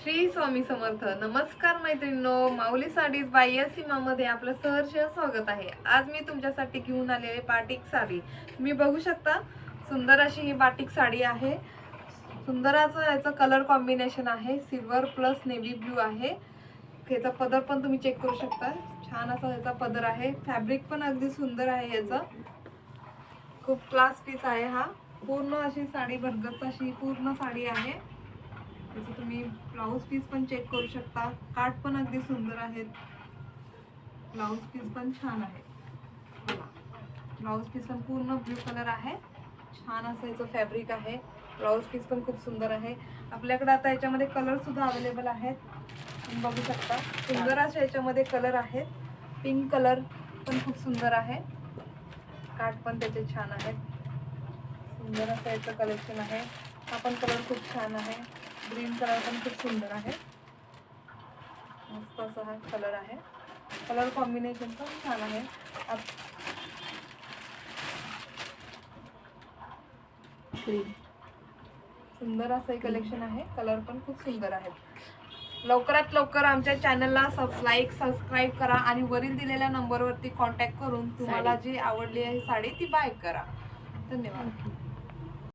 श्री स्वामी समर्थ. नमस्कार मैत्रिणींनो, माऊली sarees bye या सीमामध्ये आपलं सहर्ष स्वागत आहे. आज मी तुमच्यासाठी घेऊन आलेले बाटिक साडी तुम्ही बघू शकता. सुंदर अशी ही बाटिक साडी आहे. सुंदर असं याचं कलर कॉम्बिनेशन आहे. सिल्वर प्लस नेव्ही ब्लू आहे. याचा पदर पण तुम्ही चेक करू शकता. छान असा याचा पदर आहे. फॅब्रिक पण अगदी सुंदर आहे. याचा खूप क्लास पीस आहे. हा पूर्ण अशी साडी भरगच्च अशी पूर्ण साडी आहे. त्याचं तुम्ही ब्लाउज पीस पण चेक करू शकता. काठ पण अगदी सुंदर आहेत. ब्लाउज पीस पण छान आहे. ब्लाउज पीस पण पूर्ण ब्लू कलर आहे. छान असं याचं फॅब्रिक आहे. ब्लाउज पीस पण खूप सुंदर आहे. आपल्याकडे आता याच्यामध्ये कलर सुद्धा अवेलेबल आहेत. तुम्ही बघू शकता. सुंदर असे याच्यामध्ये कलर आहेत. पिंक कलर पण खूप सुंदर आहे. काठ पण त्याचे छान आहेत. सुंदर असं याचं कलेक्शन आहे. हा पण कलर खूप छान आहे. ग्रीन कलर पण खूप सुंदर आहे. मस्त असा हा कलर आहे. कलर कॉम्बिनेशन पण छान आहे. सुंदर असं एक कलेक्शन आहे. कलर पण खूप सुंदर आहेत. लवकरात लवकर आमच्या चॅनलला सबस्क्राईब करा आणि वरील दिलेल्या नंबरवरती कॉन्टॅक्ट करून तुम्हाला जी आवडली आहे साडी ती बाय करा. धन्यवाद.